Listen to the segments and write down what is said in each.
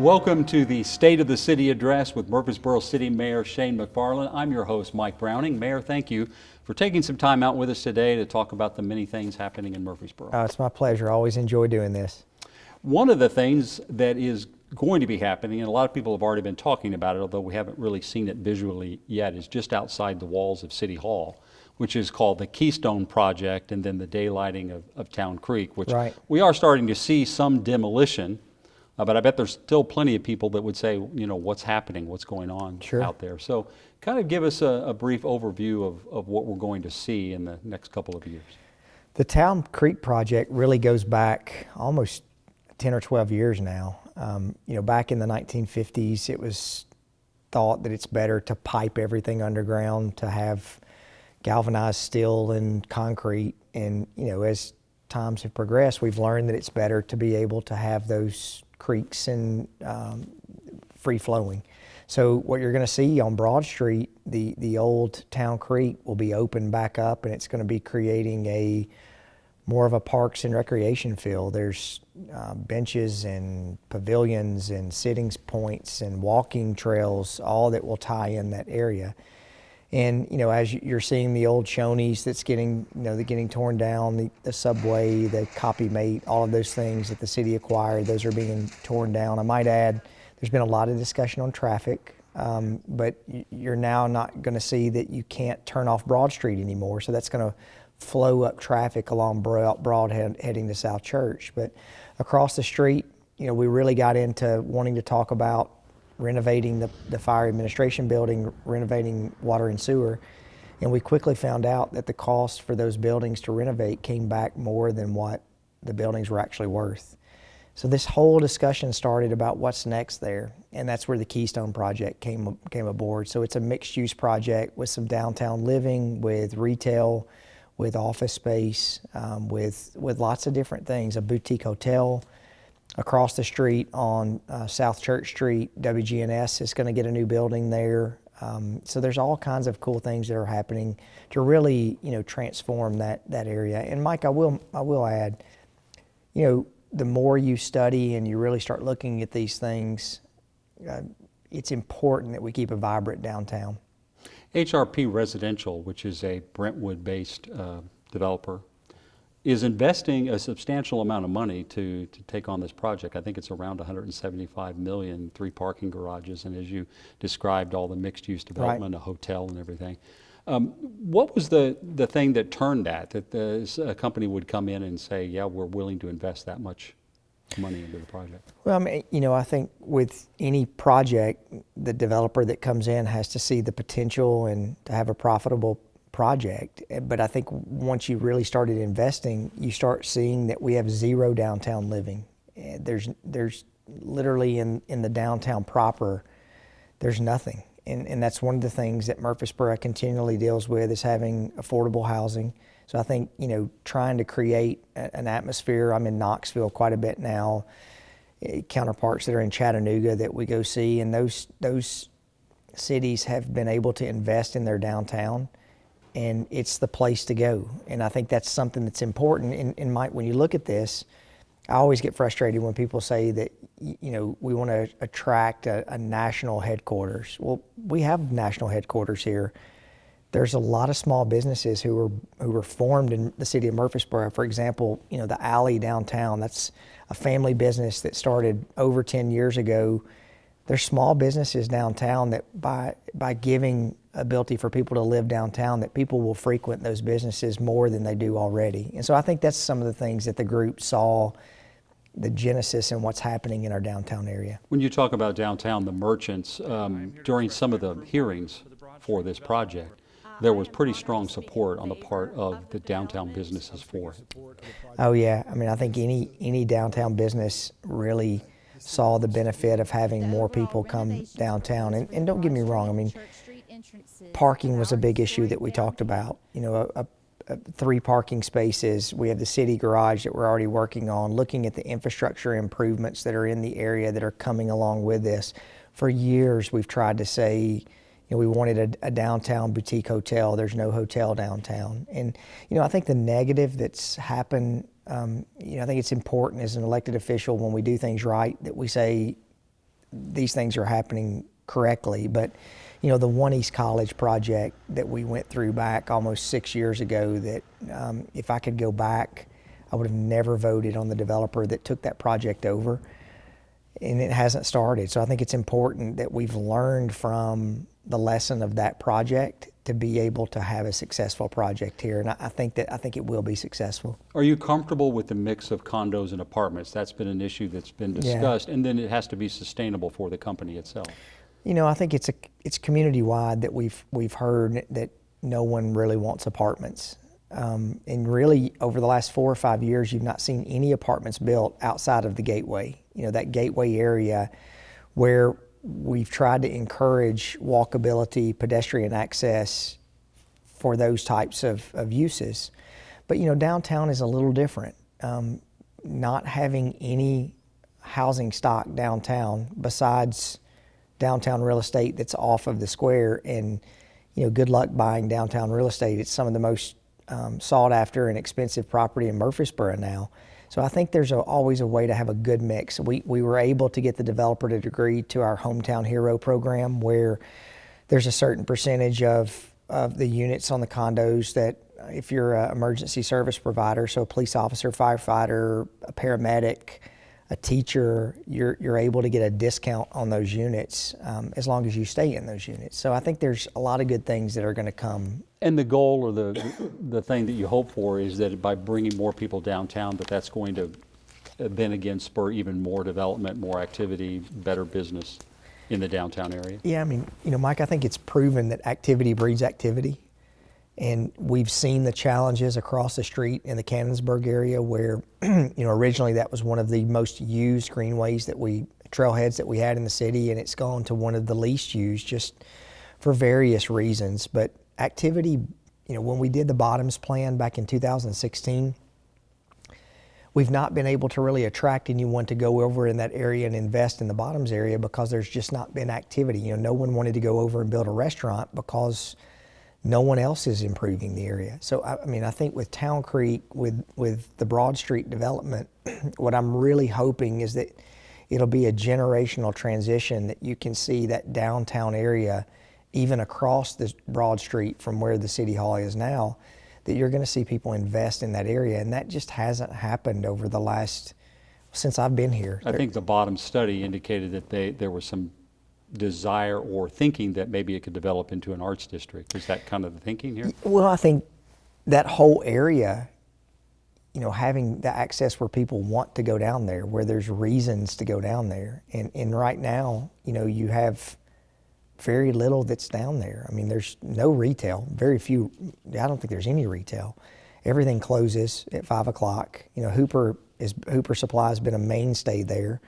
Welcome to the State of the City Address with Murfreesboro City Mayor Shane McFarland. I'm your host, Mike Browning. Mayor, thank you for taking some time out with us today to talk about the many things happening in Murfreesboro. It's my pleasure. I always enjoy doing this. One of the things that is going to be happening, and a lot of people have already been talking about it, although we haven't really seen it visually yet, is just outside the walls of City Hall, which is called the Keystone Project, and then the daylighting of Town Creek, which we are starting to see some demolition. But I bet there's still plenty of people that would say, you know, what's happening, what's going on out there. So kind of give us a brief overview of what we're going to see in the next couple of years. The Town Creek project really goes back almost 10 or 12 years now. You know, back in the 1950s, it was thought that it's better to pipe everything underground, to have galvanized steel and concrete. And, you know, as times have progressed, we've learned that it's better to be able to have those creeks and free flowing. So what you're going to see on Broad Street, the old Town Creek will be opened back up, and it's going to be creating more of a parks and recreation field. There's benches and pavilions and sitting points and walking trails, all that will tie in that area. And, you know, as you're seeing the old Shoney's that's getting, you know, they're getting torn down, the Subway, the Copy Mate, all of those things that the city acquired, those are being torn down. I might add, there's been a lot of discussion on traffic, but you're now not going to see that you can't turn off Broad Street anymore. So that's going to flow up traffic along Broad heading to South Church. But across the street, you know, we really got into wanting to talk about renovating the fire administration building, renovating water and sewer. And we quickly found out that the cost for those buildings to renovate came back more than what the buildings were actually worth. So this whole discussion started about what's next there. And that's where the Keystone Project came aboard. So it's a mixed use project with some downtown living, with retail, with office space, with lots of different things, a boutique hotel. Across the street on South Church Street, WGNS is going to get a new building there. So there's all kinds of cool things that are happening to really, you know, transform that area. And Mike, I will add, you know, the more you study and you really start looking at these things, it's important that we keep a vibrant downtown. HRP Residential, which is a Brentwood-based developer, is investing a substantial amount of money to take on this project. I think it's around $175 million, 3 parking garages, and as you described, all the mixed-use development, a hotel and everything. What was the thing that turned that a company would come in and say, yeah, we're willing to invest that much money into the project? Well, I mean, you know, I think with any project, the developer that comes in has to see the potential and to have a profitable project. But I think once you really started investing, you start seeing that we have zero downtown living. There's literally in the downtown proper, there's nothing. And that's one of the things that Murfreesboro continually deals with, is having affordable housing. So I think, you know, trying to create an atmosphere. I'm in Knoxville quite a bit now, counterparts that are in Chattanooga that we go see, and those cities have been able to invest in their downtown, and it's the place to go. And I think that's something that's important. And Mike, when you look at this, I always get frustrated when people say that, you know, we want to attract a national headquarters. Well, we have national headquarters here. There's a lot of small businesses who were formed in the city of Murfreesboro. For example, you know, the Alley downtown, that's a family business that started over 10 years ago. There's small businesses downtown that by giving ability for people to live downtown, that people will frequent those businesses more than they do already. And so I think that's some of the things that the group saw, the genesis in what's happening in our downtown area. When you talk about downtown, the merchants, during some of the hearings for this project, there was pretty strong support on the part of the downtown businesses for it. Oh yeah, I mean, I think any downtown business really saw the benefit of having more people come downtown. And don't get me wrong, I mean, parking was a big issue that we talked about. You know, 3 parking spaces. We have the city garage that we're already working on, looking at the infrastructure improvements that are in the area that are coming along with this. For years, we've tried to say, you know, we wanted a downtown boutique hotel. There's no hotel downtown. And, you know, I think the negative that's happened, you know, I think it's important as an elected official when we do things right that we say, these things are happening correctly. But, the One East College project that we went through back almost 6 years ago, that if I could go back, I would have never voted on the developer that took that project over. And it hasn't started. So I think it's important that we've learned from the lesson of that project to be able to have a successful project here. And I think it will be successful. Are you comfortable with the mix of condos and apartments? That's been an issue that's been discussed, and then it has to be sustainable for the company itself. I think it's community-wide that we've heard that no one really wants apartments. And really, over the last 4 or 5 years, you've not seen any apartments built outside of the gateway. That gateway area where we've tried to encourage walkability, pedestrian access for those types of uses. But, downtown is a little different. Not having any housing stock downtown besides downtown real estate that's off of the square, and, good luck buying downtown real estate. It's some of the most sought after and expensive property in Murfreesboro now. So I think there's always a way to have a good mix. We were able to get the developer to agree to our Hometown Hero program, where there's a certain percentage of the units on the condos that if you're an emergency service provider, so a police officer, firefighter, a paramedic, a teacher, you're able to get a discount on those units as long as you stay in those units. So I think there's a lot of good things that are going to come. And the goal, or the thing that you hope for, is that by bringing more people downtown, that's going to then again spur even more development, more activity, better business in the downtown area. Yeah, Mike, I think it's proven that activity breeds activity. And we've seen the challenges across the street in the Cannonsburg area where, originally that was one of the most used greenways trailheads that we had in the city, and it's gone to one of the least used just for various reasons. But activity, when we did the Bottoms plan back in 2016, we've not been able to really attract anyone to go over in that area and invest in the Bottoms area because there's just not been activity. No one wanted to go over and build a restaurant because no one else is improving the area. So, I think with Town Creek, with the Broad Street development, what I'm really hoping is that it'll be a generational transition, that you can see that downtown area, even across this Broad Street from where the City Hall is now, that you're going to see people invest in that area. And that just hasn't happened over the since I've been here. I think the bottom study indicated that there was some desire or thinking that maybe it could develop into an arts district. Is that kind of the thinking here? Well, I think that whole area, having the access where people want to go down there, where there's reasons to go down there. And right now, you have very little that's down there. There's no retail, very few. I don't think there's any retail. Everything closes at 5 o'clock. Hooper Supply has been a mainstay there.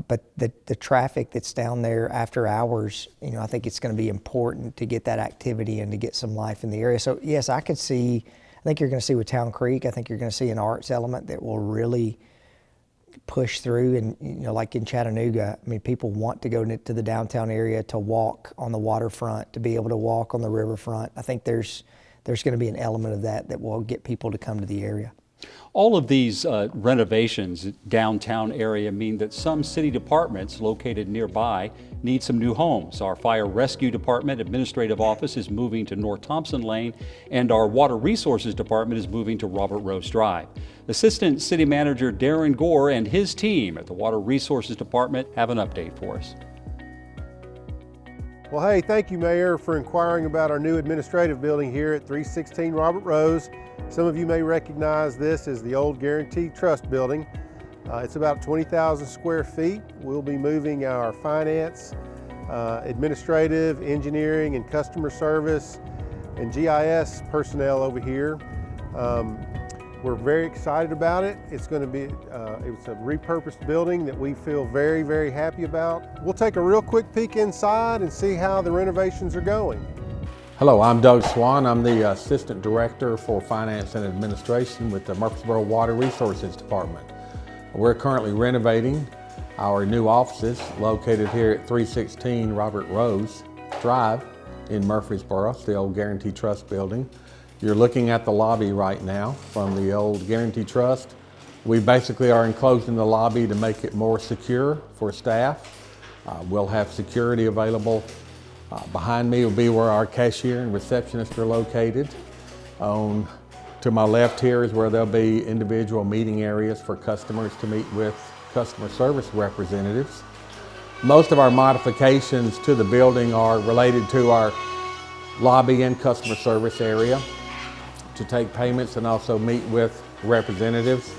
But the traffic that's down there after hours, I think it's going to be important to get that activity and to get some life in the area. So yes, I think you're going to see with Town Creek, I think you're going to see an arts element that will really push through. And, like in Chattanooga, people want to go to the downtown area to walk on the waterfront, to be able to walk on the riverfront. I think there's going to be an element of that will get people to come to the area. All of these renovations downtown area mean that some city departments located nearby need some new homes. Our Fire Rescue Department Administrative Office is moving to North Thompson Lane, and our Water Resources Department is moving to Robert Rose Drive. Assistant City Manager Darren Gore and his team at the Water Resources Department have an update for us. Well, hey, thank you, Mayor, for inquiring about our new administrative building here at 316 Robert Rose. Some of you may recognize this as the old Guaranteed Trust building. It's about 20,000 square feet. We'll be moving our finance, administrative, engineering, and customer service and GIS personnel over here. We're very excited about it. It's going to be it's a repurposed building that we feel very, very happy about. We'll take a real quick peek inside and see how the renovations are going. Hello, I'm Doug Swan. I'm the Assistant Director for Finance and Administration with the Murfreesboro Water Resources Department. We're currently renovating our new offices located here at 316 Robert Rose Drive in Murfreesboro, the old Guaranty Trust building. You're looking at the lobby right now from the old Guaranty Trust. We basically are enclosing the lobby to make it more secure for staff. We'll have security available. Behind me will be where our cashier and receptionist are located. To my left here is where there'll be individual meeting areas for customers to meet with customer service representatives. Most of our modifications to the building are related to our lobby and customer service area to take payments and also meet with representatives.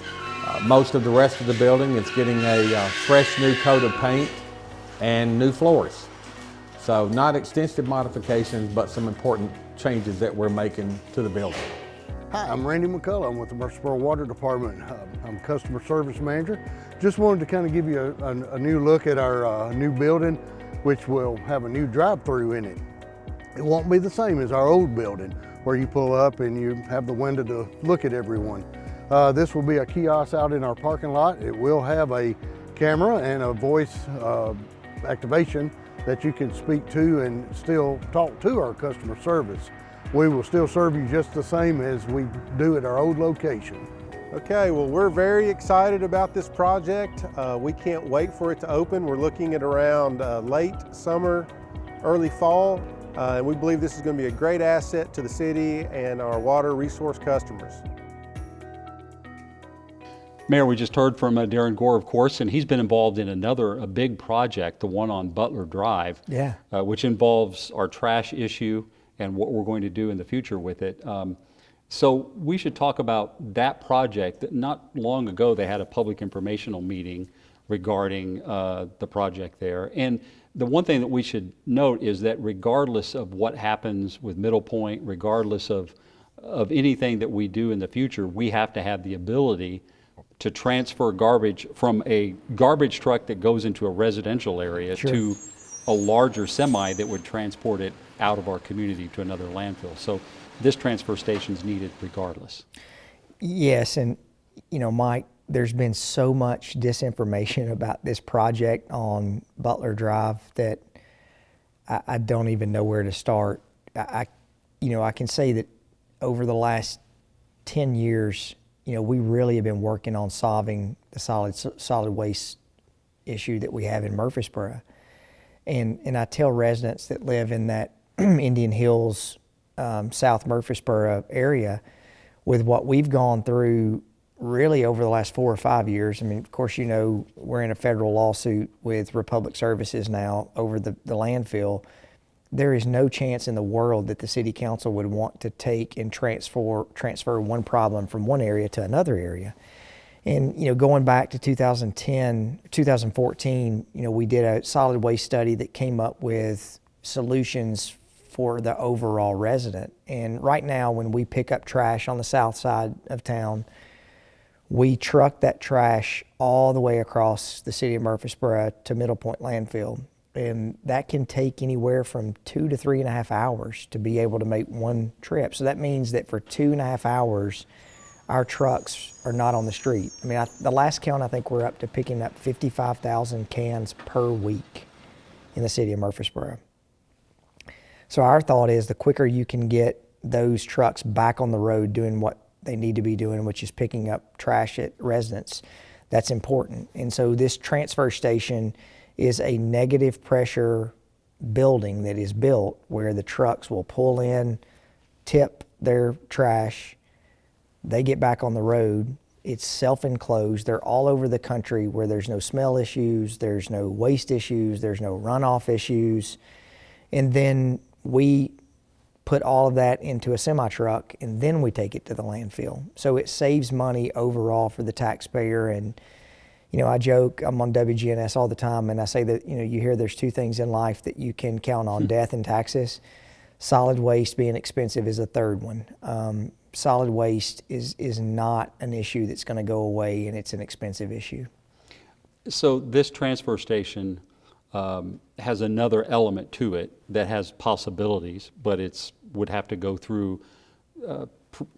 Most of the rest of the building is getting a fresh new coat of paint and new floors. So not extensive modifications, but some important changes that we're making to the building. Hi, I'm Randy McCullough. I'm with the Murfreesboro Water Department. I'm Customer Service Manager. Just wanted to kind of give you a new look at our new building, which will have a new drive-through in it. It won't be the same as our old building, where you pull up and you have the window to look at everyone. This will be a kiosk out in our parking lot. It will have a camera and a voice activation that you can speak to and still talk to our customer service. We will still serve you just the same as we do at our old location. Okay, well, we're very excited about this project. We can't wait for it to open. We're looking at around late summer, early fall, and we believe this is going to be a great asset to the city and our water resource customers. Mayor, we just heard from Darren Gore, of course, and he's been involved in a big project, the one on Butler Drive, Yeah. Which involves our trash issue and what we're going to do in the future with it. So we should talk about that project. Not long ago, they had a public informational meeting regarding the project there. And the one thing that we should note is that regardless of what happens with Middle Point, regardless of anything that we do in the future, we have to have the ability to transfer garbage from a garbage truck that goes into a residential area Sure. to a larger semi that would transport it out of our community to another landfill. So this transfer station is needed regardless. Yes, and Mike, there's been so much disinformation about this project on Butler Drive that I don't even know where to start. I can say that over the last 10 years, we really have been working on solving the solid waste issue that we have in Murfreesboro. And I tell residents that live in that Indian Hills, South Murfreesboro area, with what we've gone through really over the last 4 or 5 years. I mean, of course, we're in a federal lawsuit with Republic Services now over the landfill. There is no chance in the world that the city council would want to take and transfer one problem from one area to another area. And going back to 2014, we did a solid waste study that came up with solutions for the overall resident. And right now, when we pick up trash on the south side of town, we truck that trash all the way across the city of Murfreesboro to Middle Point landfill. And that can take anywhere from 2 to 3.5 hours to be able to make one trip. So that means that for 2.5 hours, our trucks are not on the street. I mean, the last count, I think we're up to picking up 55,000 cans per week in the city of Murfreesboro. So our thought is the quicker you can get those trucks back on the road doing what they need to be doing, which is picking up trash at residents, that's important. And so this transfer station is a negative pressure building that is built where the trucks will pull in, tip their trash, they get back on the road. It's self-enclosed. They're all over the country where there's no smell issues, there's no waste issues, there's no runoff issues. And then we put all of that into a semi-truck and then we take it to the landfill. So it saves money overall for the taxpayer. And I joke, I'm on WGNS all the time, and I say that, you hear there's 2 things in life that you can count on, death and taxes. Solid waste being expensive is a third one. Solid waste is not an issue that's going to go away, and it's an expensive issue. So this transfer station has another element to it that has possibilities, but would have to go through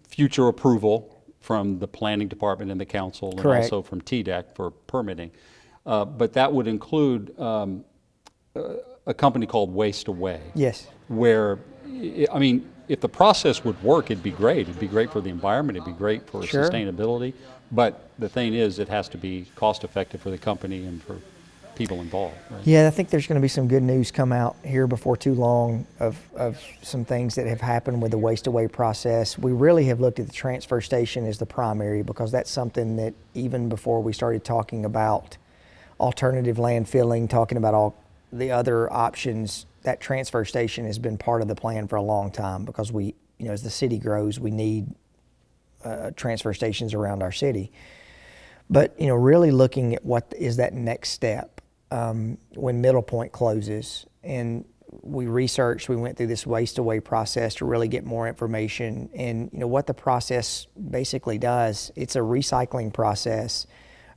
future approval from the planning department and the council, and Correct. also from TDEC for permitting. But that would include a company called Waste Away. Yes. Where, if the process would work, it'd be great. It'd be great for the environment. It'd be great for Sure. sustainability. But the thing is, it has to be cost effective for the company and for people involved, right? Yeah, I think there's going to be some good news come out here before too long of some things that have happened with the waste away process. We really have looked at the transfer station as the primary because that's something that even before we started talking about alternative landfilling, talking about all the other options, that transfer station has been part of the plan for a long time because we, as the city grows, we need transfer stations around our city. But, really looking at what is that next step when Middle Point closes. And we went through this waste away process to really get more information. And, what the process basically does, it's a recycling process,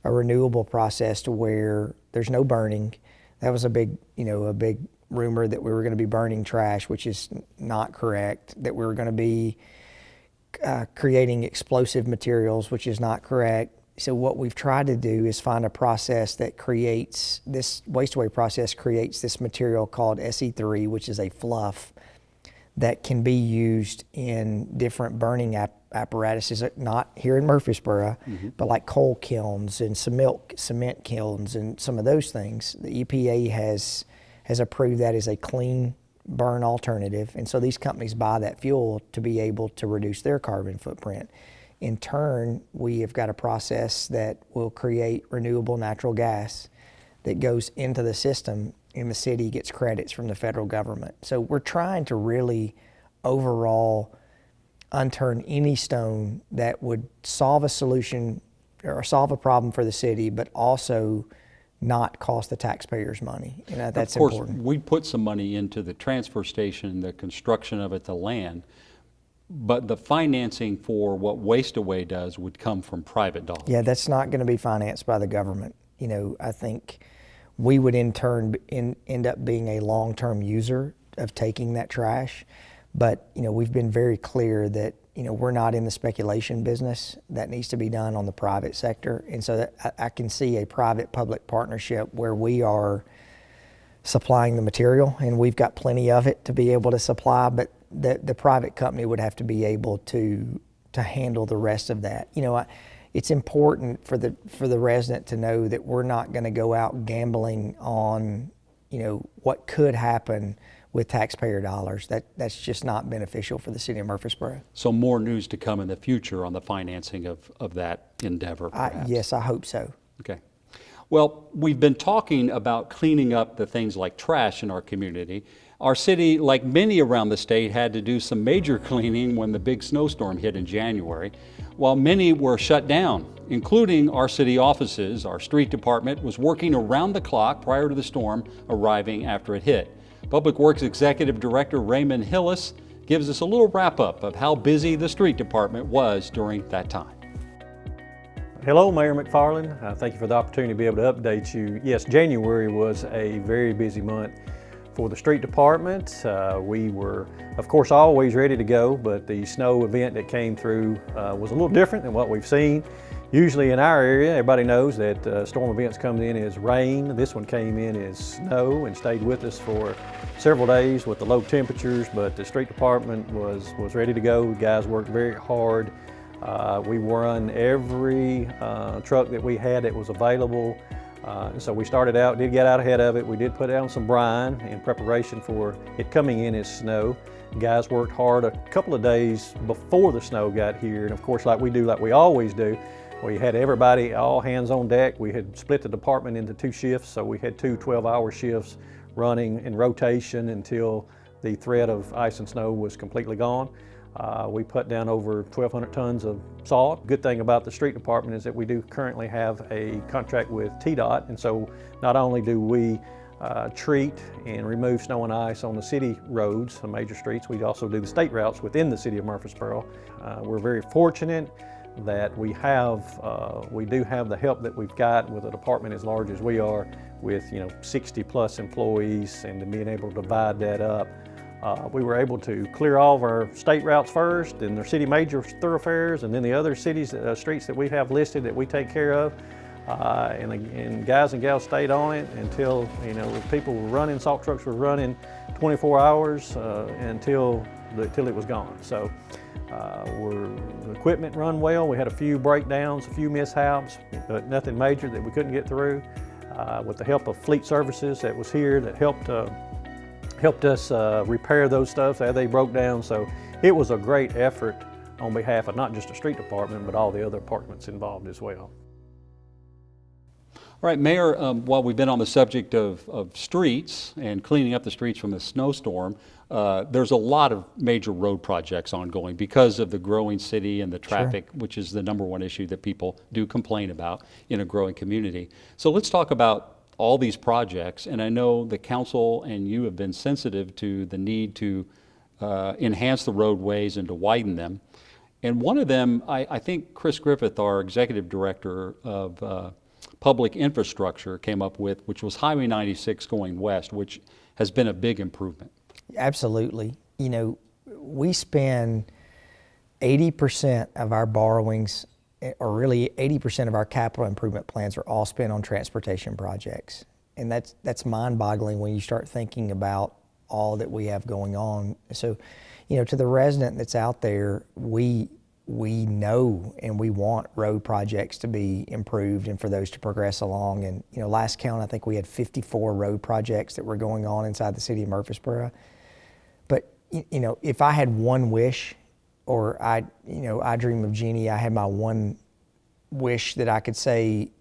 a renewable process to where there's no burning. That was a big rumor that we were going to be burning trash, which is not correct, that we were going to be creating explosive materials, which is not correct. So what we've tried to do is find a process that creates, this waste away process creates this material called SE3, which is a fluff that can be used in different burning apparatuses, not here in Murfreesboro, but like coal kilns and cement kilns and some of those things. The EPA has approved that as a clean burn alternative. And so these companies buy that fuel to be able to reduce their carbon footprint. In turn, we have got a process that will create renewable natural gas that goes into the system, and the city gets credits from the federal government. So we're trying to really overall unturn any stone that would solve a solution or solve a problem for the city, but also not cost the taxpayers money. And that's important. Of course, we put some money into the transfer station, the construction of it, the land, but the financing for what waste away does would come from private dollars. Yeah, that's not going to be financed by the government. I think we would in turn end up being a long-term user of taking that trash. But, we've been very clear that, we're not in the speculation business. That needs to be done on the private sector. And so that I can see a private-public partnership where we are supplying the material, and we've got plenty of it to be able to supply, but the private company would have to be able to handle the rest of that. It's important for the resident to know that we're not going to go out gambling on, what could happen with taxpayer dollars. That's just not beneficial for the city of Murfreesboro. So more news to come in the future on the financing of that endeavor, perhaps? Yes, I hope so. Okay. Well, we've been talking about cleaning up the things like trash in our community. Our city, like many around the state, had to do some major cleaning when the big snowstorm hit in January, while many were shut down, including our city offices. Our street department was working around the clock prior to the storm arriving after it hit. Public Works Executive Director Raymond Hillis gives us a little wrap-up of how busy the street department was during that time. Hello, Mayor McFarland. Thank you for the opportunity to be able to update you. Yes, January was a very busy month for the street department. We were, of course, always ready to go, but the snow event that came through was a little different than what we've seen. Usually in our area, everybody knows that storm events come in as rain. This one came in as snow and stayed with us for several days with the low temperatures, but the street department was ready to go. The guys worked very hard. We run every truck that we had that was available. So we started out, did get out ahead of it. We did put down some brine in preparation for it coming in as snow. Guys worked hard a couple of days before the snow got here. And of course, like we always do, we had everybody, all hands on deck. We had split the department into 2 shifts. So we had 2 12-hour shifts running in rotation until the threat of ice and snow was completely gone. We put down over 1,200 tons of salt. Good thing about the street department is that we do currently have a contract with TDOT, and so not only do we treat and remove snow and ice on the city roads, the major streets, we also do the state routes within the city of Murfreesboro. We're very fortunate that we do have the help that we've got with a department as large as we are, with 60 plus employees, and to being able to divide that up. We were able to clear all of our state routes first, and their city major thoroughfares, and then the other cities, streets that we have listed that we take care of. And guys and gals stayed on it until, people were running, salt trucks were running 24 hours until it was gone. So the equipment run well. We had a few breakdowns, a few mishaps, but nothing major that we couldn't get through. with the help of Fleet Services that was here that helped us repair those stuff as they broke down. So it was a great effort on behalf of not just the street department, but all the other departments involved as well. All right, Mayor, while we've been on the subject of streets and cleaning up the streets from the snowstorm, there's a lot of major road projects ongoing because of the growing city and the traffic, which is the #1 issue that people do complain about in a growing community. So let's talk about all these projects, and I know the council and you have been sensitive to the need to enhance the roadways and to widen them. And one of them, I think Chris Griffith, our executive director of public infrastructure, came up with, which was Highway 96 going west, which has been a big improvement. Absolutely. You know, we spend 80% of our borrowings, or really 80% of our capital improvement plans are all spent on transportation projects. And that's mind-boggling when you start thinking about all that we have going on. So, you know, to the resident that's out there, we know and we want road projects to be improved and for those to progress along. And, you know, last count, I think we had 54 road projects that were going on inside the city of Murfreesboro. But, you know, if I had one wish, or I dream of Jeannie, I had my one wish that I could say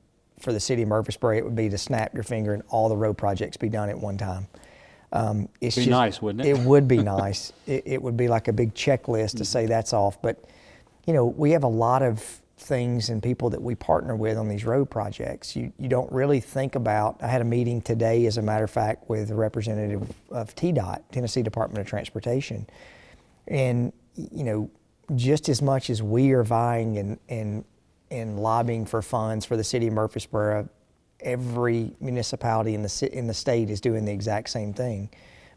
for the city of Murfreesboro, it would be to snap your finger and all the road projects be done at one time. It'd be nice, wouldn't it? It would be nice. It would be like a big checklist to say that's off. But, you know, we have a lot of things and people that we partner with on these road projects. You don't really think about. I had a meeting today, as a matter of fact, with a representative of TDOT, Tennessee Department of Transportation. And, you know, just as much as we are vying and lobbying for funds for the city of Murfreesboro, every municipality in the state is doing the exact same thing.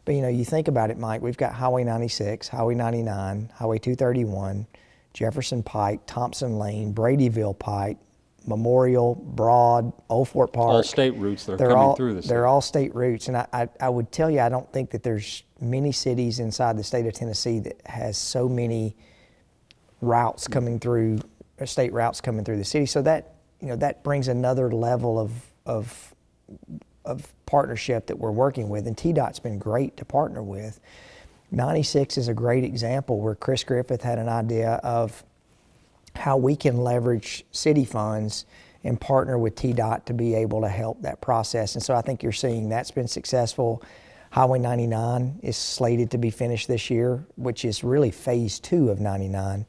But, you know, you think about it, Mike, we've got Highway 96, Highway 99, Highway 231, Jefferson Pike, Thompson Lane, Bradyville Pike, Memorial, Broad, Old Fort Park. All state routes that are coming through the city. They're all state routes. And I would tell you, I don't think that there's many cities inside the state of Tennessee that has so many routes coming through, or state routes coming through the city. So that, you know, that brings another level of partnership that we're working with. And TDOT's been great to partner with. 96 is a great example where Chris Griffith had an idea of how we can leverage city funds and partner with TDOT to be able to help that process. And so I think you're seeing that's been successful. Highway 99 is slated to be finished this year, which is really phase 2 of 99.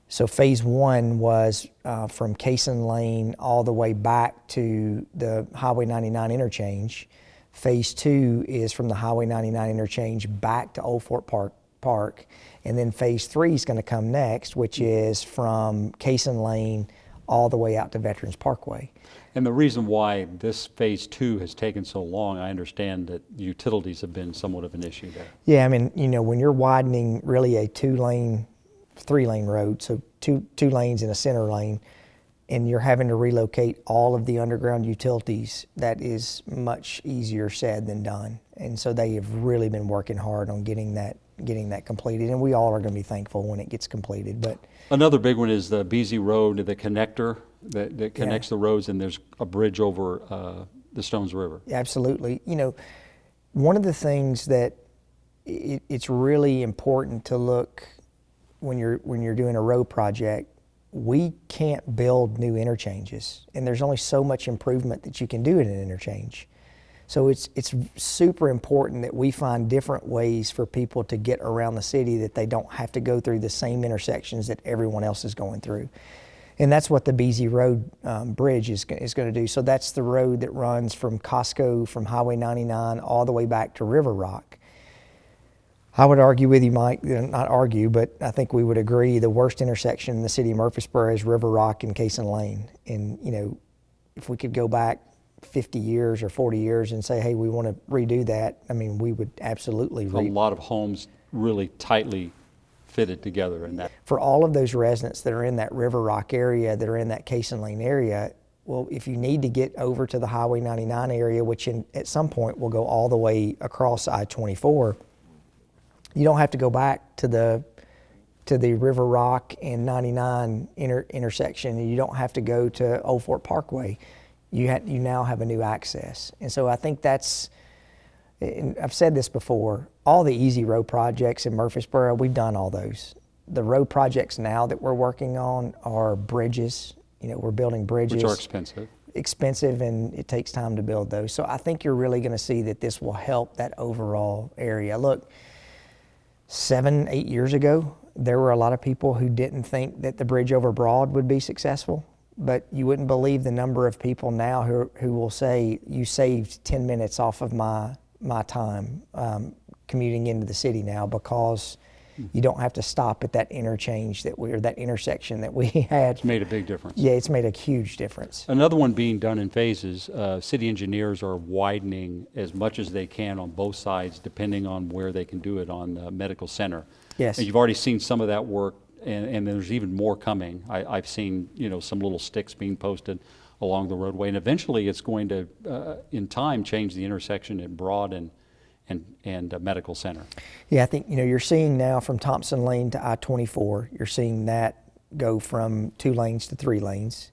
So phase 1 was from Cason Lane all the way back to the Highway 99 interchange. Phase 2 is from the Highway 99 interchange back to Old Fort Park. And then phase 3 is going to come next, which is from Cason Lane all the way out to Veterans Parkway. And the reason why this phase 2 has taken so long, I understand that utilities have been somewhat of an issue there. Yeah, I mean, you know, when you're widening really a 2-lane, 3-lane road, so two lanes in a center lane, and you're having to relocate all of the underground utilities, that is much easier said than done. And so they have really been working hard on getting that completed, and we all are going to be thankful when it gets completed. But another big one is the Beasy Road, the connector that connects the roads, and there's a bridge over the Stones River. Absolutely. You know, one of the things that it's really important to look when you're doing a road project, we can't build new interchanges, and there's only so much improvement that you can do in an interchange. So it's super important that we find different ways for people to get around the city, that they don't have to go through the same intersections that everyone else is going through. And that's what the Beasy Road Bridge is going to do. So that's the road that runs from Costco, from Highway 99, all the way back to River Rock. I would argue with you, Mike, not argue, but I think we would agree the worst intersection in the city of Murfreesboro is River Rock and Cason Lane. And, you know, if we could go back 50 years or 40 years and say, hey, we want to redo that, I mean, we would absolutely. A lot of homes really tightly fitted together in that. For all of those residents that are in that River Rock area, that are in that Cason Lane area, well, if you need to get over to the Highway 99 area, which at some point will go all the way across I-24, you don't have to go back to the River Rock and 99 intersection, and you don't have to go to Old Fort Parkway. you now have a new access. And so I think that's, and I've said this before, all the easy road projects in Murfreesboro, we've done all those. The road projects now that we're working on are bridges. You know, we're building bridges. Which are expensive. Expensive, and it takes time to build those. So I think you're really going to see that this will help that overall area. Look, 7, 8 years ago, there were a lot of people who didn't think that the bridge over Broad would be successful, but you wouldn't believe the number of people now who will say, you saved 10 minutes off of my time commuting into the city now, because you don't have to stop at that interchange or that intersection that we had. It's made a big difference. Yeah, it's made a huge difference. Another one being done in phases. City engineers are widening as much as they can on both sides, depending on where they can do it on the medical center. Yes. And you've already seen some of that work, and there's even more coming. I've seen, you know, some little sticks being posted along the roadway, and eventually it's going to, in time, change the intersection at Broad and Medical Center. Yeah, I think, you know, you're seeing now from Thompson Lane to I-24, you're seeing that go from 2 lanes to 3 lanes.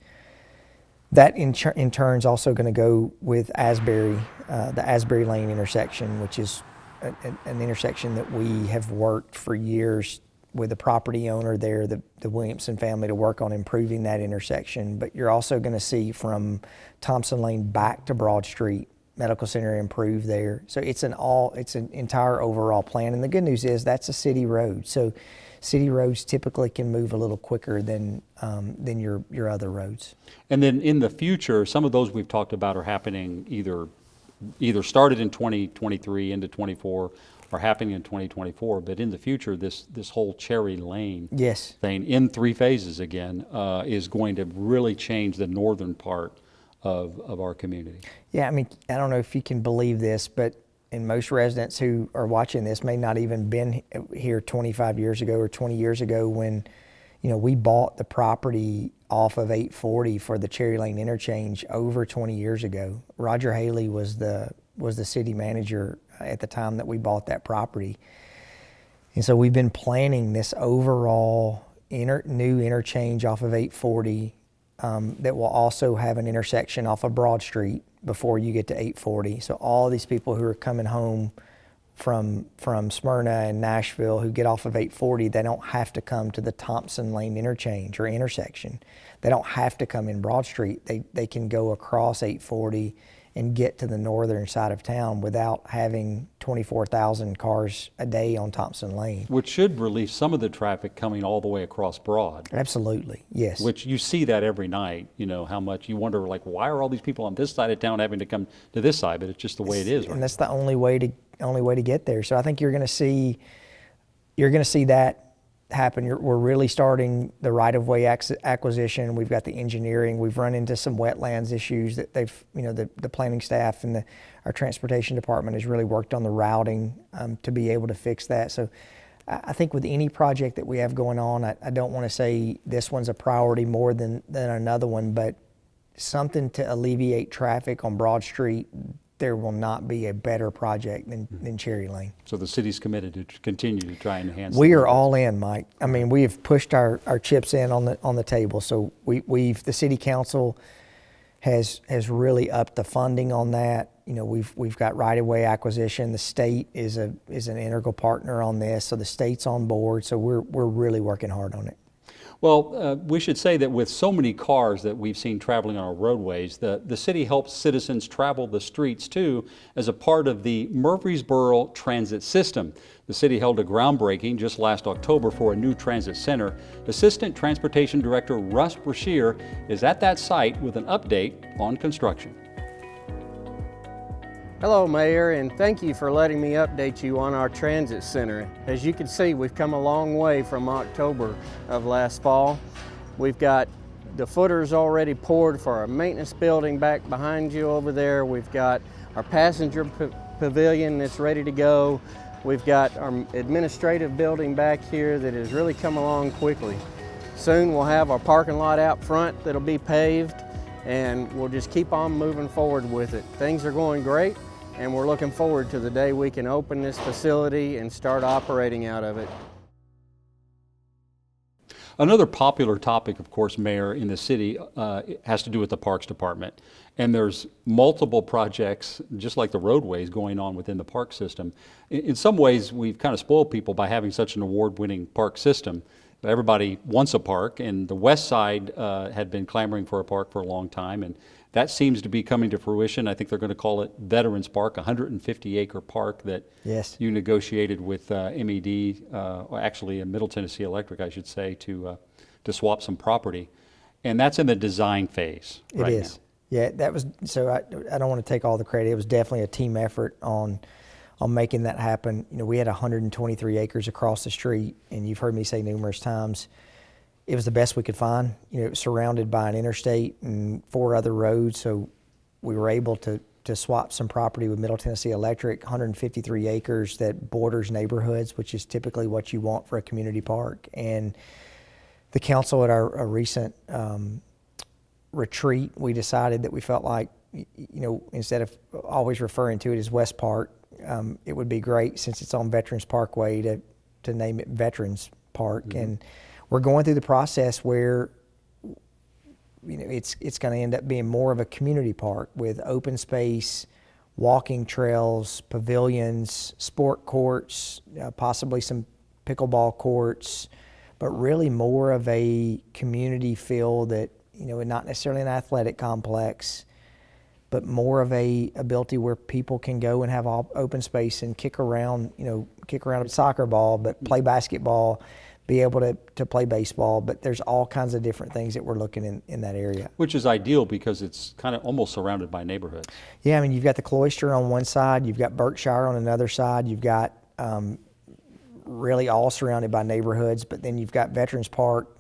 That in turn is also going to go with Asbury, the Asbury Lane intersection, which is an intersection that we have worked for years with the property owner there, the Williamson family, to work on improving that intersection. But you're also going to see from Thompson Lane back to Broad Street, Medical Center improve there. So it's an entire overall plan. And the good news is that's a city road. So city roads typically can move a little quicker than your other roads. And then in the future, some of those we've talked about are happening either started in 2023 into 24 or happening in 2024. But in the future, this whole Cherry Lane Yes. thing in 3 phases again is going to really change the northern part of our community. Yeah, I mean, I don't know if you can believe this, but and most residents who are watching this may not even been here 25 years ago or 20 years ago when, you know, we bought the property off of 840 for the Cherry Lane interchange over 20 years ago. Roger Haley was the city manager at the time that we bought that property. And so we've been planning this overall new interchange off of 840 that will also have an intersection off of Broad Street before you get to 840. So all these people who are coming home from Smyrna and Nashville who get off of 840, they don't have to come to the Thompson Lane interchange or intersection. They don't have to come in Broad Street. They can go across 840 and get to the northern side of town without having 24,000 cars a day on Thompson Lane. Which should relieve some of the traffic coming all the way across Broad. Absolutely, yes. Which you see that every night, you know, how much you wonder, like, why are all these people on this side of town having to come to this side? But it's just the way it is. Right? And that's the only way to get there. So I think you're going to see that happen. We're really starting the right-of-way acquisition. We've got the engineering. We've run into some wetlands issues that the planning staff and our transportation department has really worked on the routing to be able to fix that. So I think with any project that we have going on, I don't want to say this one's a priority more than another one, but something to alleviate traffic on Broad Street, there will not be a better project than Cherry Lane. So the city's committed to continue to try and enhance. We are all in, Mike. I mean, we have pushed our chips in on the table. So the city council has really upped the funding on that. You know, we've got right-of-way acquisition. The state is an integral partner on this, so the state's on board. So we're really working hard on it. Well, we should say that with so many cars that we've seen traveling on our roadways, the city helps citizens travel the streets too as a part of the Murfreesboro transit system. The city held a groundbreaking just last October for a new transit center. Assistant Transportation Director Russ Brashear is at that site with an update on construction. Hello, Mayor, and thank you for letting me update you on our transit center. As you can see, we've come a long way from October of last fall. We've got the footers already poured for our maintenance building back behind you over there. We've got our passenger pavilion that's ready to go. We've got our administrative building back here that has really come along quickly. Soon we'll have our parking lot out front that'll be paved, and we'll just keep on moving forward with it. Things are going great, and we're looking forward to the day we can open this facility and start operating out of it. Another popular topic, of course, Mayor, in the city has to do with the Parks Department. And there's multiple projects, just like the roadways, going on within the park system. In some ways, we've kind of spoiled people by having such an award-winning park system. Everybody wants a park, and the west side had been clamoring for a park for a long time, and that seems to be coming to fruition. I think they're going to call it Veterans Park, a 150-acre park that Yes. you negotiated with MED, or actually Middle Tennessee Electric, I should say, to swap some property. And that's in the design phase right It is. now. Yeah, that was, so I don't want to take all the credit. It was definitely a team effort on making that happen. You know, we had 123 acres across the street, and you've heard me say numerous times, it was the best we could find. You know, it was surrounded by an interstate and 4 other roads, so we were able to swap some property with Middle Tennessee Electric, 153 acres that borders neighborhoods, which is typically what you want for a community park. And the council at our recent retreat, we decided that we felt like, you know, instead of always referring to it as West Park, it would be great, since it's on Veterans Parkway, to name it Veterans Park. Mm-hmm. And we're going through the process where, you know, it's going to end up being more of a community park with open space, walking trails, pavilions, sport courts, possibly some pickleball courts, but really more of a community feel that, you know, not necessarily an athletic complex, but more of a ability where people can go and have all open space and kick around a soccer ball, but play basketball, be able to play baseball. But there's all kinds of different things that we're looking in that area. Which is ideal because it's kind of almost surrounded by neighborhoods. Yeah, I mean, you've got the Cloister on one side, you've got Berkshire on another side, you've got really all surrounded by neighborhoods, but then you've got Veterans Park,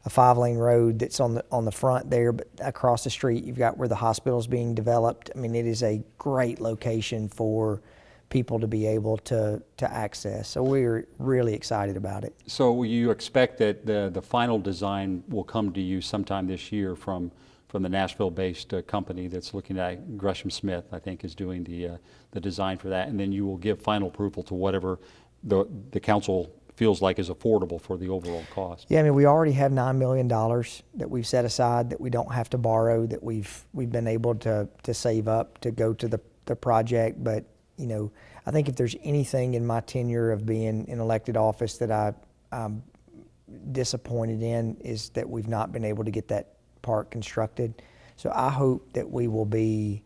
a 5-lane road that's on the front there, but across the street you've got where the hospital's being developed. I mean, it is a great location for people to be able to access. So we're really excited about it. So you expect that the final design will come to you sometime this year from the Nashville-based company that's looking at Gresham Smith, I think, is doing the design for that, and then you will give final approval to whatever the council feels like is affordable for the overall cost. Yeah, I mean, we already have $9 million that we've set aside that we don't have to borrow, that we've been able to save up to go to the project. But, you know, I think if there's anything in my tenure of being in elected office that I'm disappointed in, is that we've not been able to get that park constructed. So I hope that we will be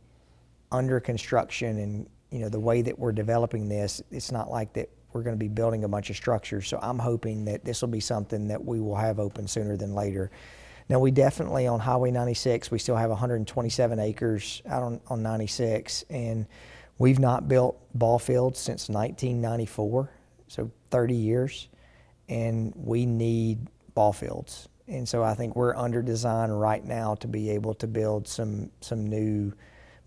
under construction, and, you know, the way that we're developing this, it's not like that we're going to be building a bunch of structures. So I'm hoping that this will be something that we will have open sooner than later. Now, we definitely, on Highway 96, we still have 127 acres out on 96, and we've not built ball fields since 1994, so 30 years, and we need ball fields. And so I think we're under design right now to be able to build some new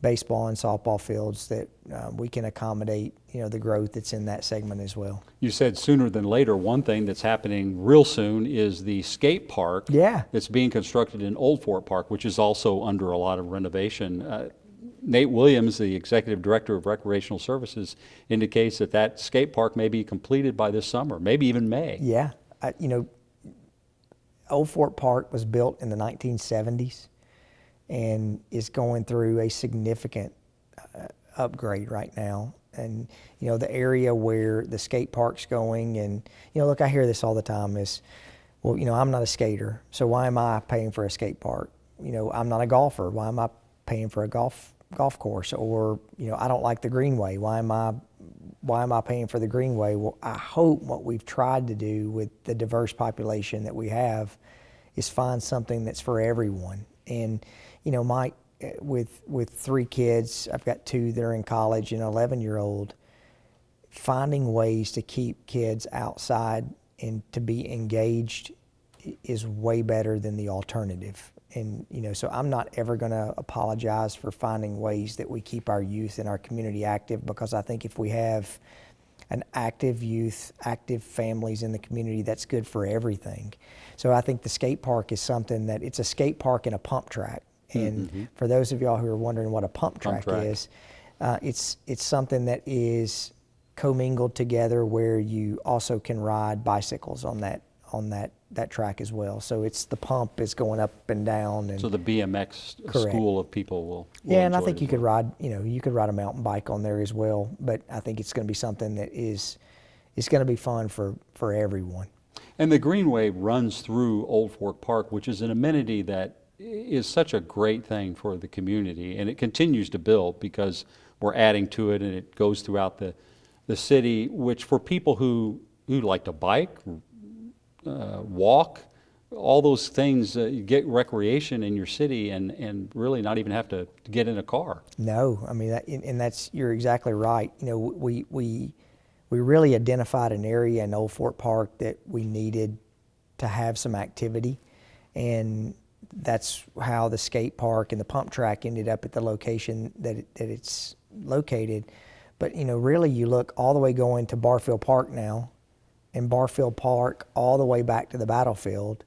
baseball and softball fields that we can accommodate, you know, the growth that's in that segment as well. You said sooner than later. One thing that's happening real soon is the skate park. Yeah. That's being constructed in Old Fort Park, which is also under a lot of renovation. Nate Williams, the Executive Director of Recreational Services, indicates that skate park may be completed by this summer, maybe even May. Yeah. You know, Old Fort Park was built in the 1970s. And is going through a significant upgrade right now. And, you know, the area where the skate park's going, and, you know, look, I hear this all the time is, well, you know, I'm not a skater, so why am I paying for a skate park? You know, I'm not a golfer, why am I paying for a golf course? Or, you know, I don't like the greenway, why am I paying for the greenway? Well, I hope what we've tried to do with the diverse population that we have is find something that's for everyone. And, you know, Mike, with 3 kids, I've got 2 that are in college and an 11-year-old, finding ways to keep kids outside and to be engaged is way better than the alternative. And, you know, so I'm not ever going to apologize for finding ways that we keep our youth and our community active, because I think if we have an active youth, active families in the community, that's good for everything. So I think the skate park is something that, it's a skate park and a pump track. And for those of y'all who are wondering what a pump track is, it's something that is commingled together where you also can ride bicycles on that that track as well. So it's the pump is going up and down. And So the BMX Correct. school of people will yeah, and I enjoy think it you as could well. ride, you could ride a mountain bike on there as well. But I think it's going to be something that is going to be fun for everyone. And the Greenway runs through Old Fork Park, which is an amenity that is such a great thing for the community, and it continues to build because we're adding to it, and it goes throughout the city, which for people who like to bike, walk, all those things, you get recreation in your city and really not even have to get in a car. No, I mean, you're exactly right. We really identified an area in Old Fort Park that we needed to have some activity, and that's how the skate park and the pump track ended up at the location that it's located. But really, you look all the way going to Barfield Park now, and Barfield Park all the way back to the battlefield.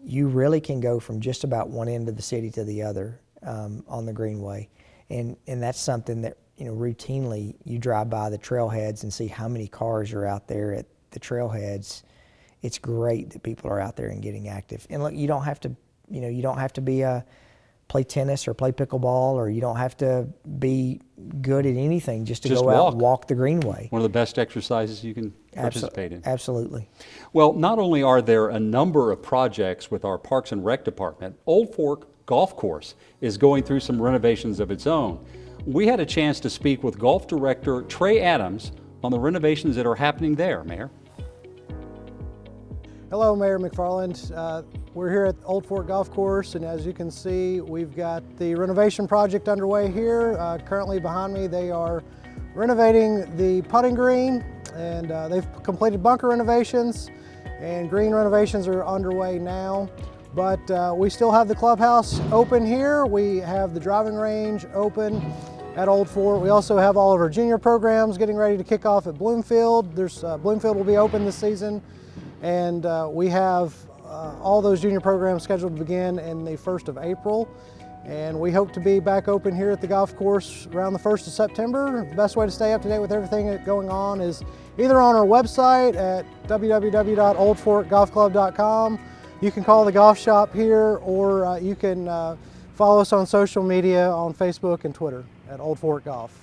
You really can go from just about one end of the city to the other on the Greenway, and that's something that routinely you drive by the trailheads and see how many cars are out there at the trailheads. It's great that people are out there and getting active. And look, you don't have to play tennis or play pickleball, or you don't have to be good at anything just to Just go out walk. and walk the Greenway. One of the best exercises you can participate in. Absolutely. Well, not only are there a number of projects with our Parks and Rec department, Old Fork Golf Course is going through some renovations of its own. We had a chance to speak with Golf Director Trey Adams on the renovations that are happening there, Mayor. Hello, Mayor McFarland. We're here at Old Fork Golf Course, and as you can see, we've got the renovation project underway here. Currently behind me, they are renovating the putting green, and they've completed bunker renovations, and green renovations are underway now. But we still have the clubhouse open here. We have the driving range open at Old Fork. We also have all of our junior programs getting ready to kick off at Bloomfield. Bloomfield will be open this season, and we have all those junior programs scheduled to begin in the 1st of April. And we hope to be back open here at the golf course around the 1st of September. The best way to stay up to date with everything that's going on is either on our website at www.oldforkgolfclub.com. You can call the golf shop here, or you can follow us on social media on Facebook and Twitter at Old Fork Golf.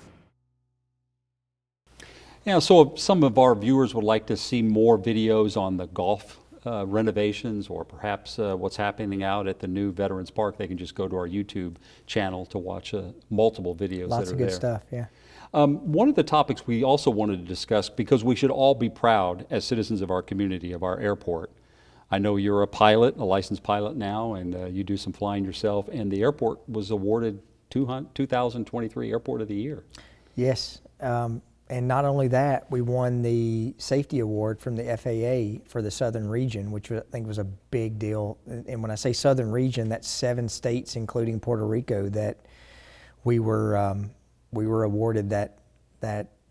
Yeah, so if some of our viewers would like to see more videos on the golf renovations, or perhaps what's happening out at the new Veterans Park, they can just go to our YouTube channel to watch multiple videos Lots that are of good there. stuff, yeah. One of the topics we also wanted to discuss, because we should all be proud as citizens of our community, of our airport. I know you're a pilot, a licensed pilot now, and you do some flying yourself, and the airport was awarded 2023 Airport of the Year. Yes, and not only that, we won the safety award from the FAA for the Southern Region, which I think was a big deal. And when I say Southern Region, that's 7 states, including Puerto Rico, that we were awarded that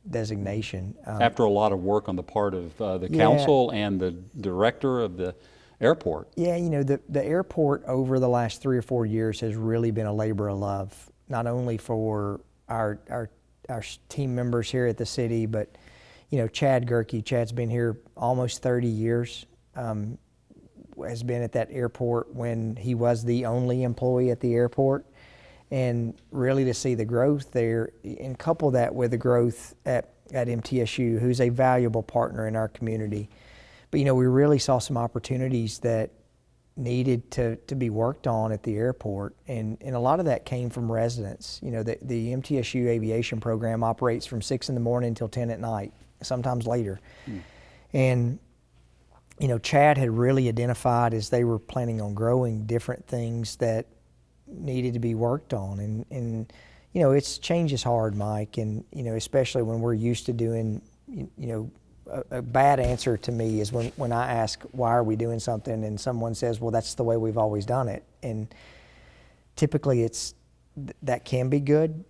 designation. After a lot of work on the part of the council and the director of the airport. Yeah, the airport over the last 3 or 4 years has really been a labor of love, not only for our team members here at the city, but Chad Gerke. Chad's been here almost 30 years, has been at that airport when he was the only employee at the airport, and really to see the growth there, and couple that with the growth at MTSU, who's a valuable partner in our community. But we really saw some opportunities that needed to be worked on at the airport, and a lot of that came from residents. The MTSU aviation program operates from 6 in the morning until 10 at night, sometimes later. And Chad had really identified, as they were planning on growing, different things that needed to be worked on, and it's change is hard, Mike, and especially when we're used to doing a bad answer to me is when I ask, why are we doing something, and someone says, well, that's the way we've always done it. And typically that can be good,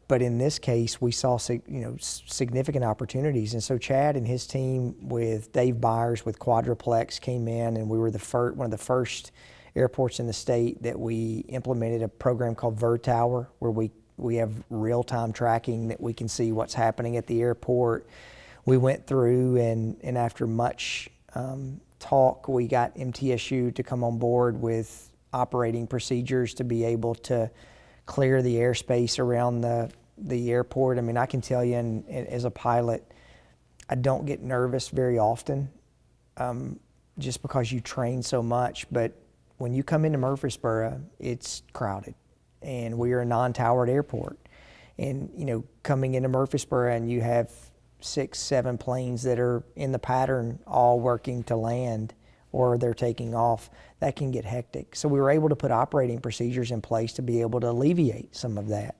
but in this case, we saw significant opportunities. And so Chad and his team with Dave Byers with Quadruplex came in, and we were one of the first airports in the state that we implemented a program called VerTower, where we have real-time tracking that we can see what's happening at the airport. We went through and after much talk, we got MTSU to come on board with operating procedures to be able to clear the airspace around the airport. I mean, I can tell you, as a pilot, I don't get nervous very often, just because you train so much. But when you come into Murfreesboro, it's crowded, and we are a non-towered airport. And coming into Murfreesboro, and you have 6, 7 planes that are in the pattern, all working to land, or they're taking off, that can get hectic. So we were able to put operating procedures in place to be able to alleviate some of that.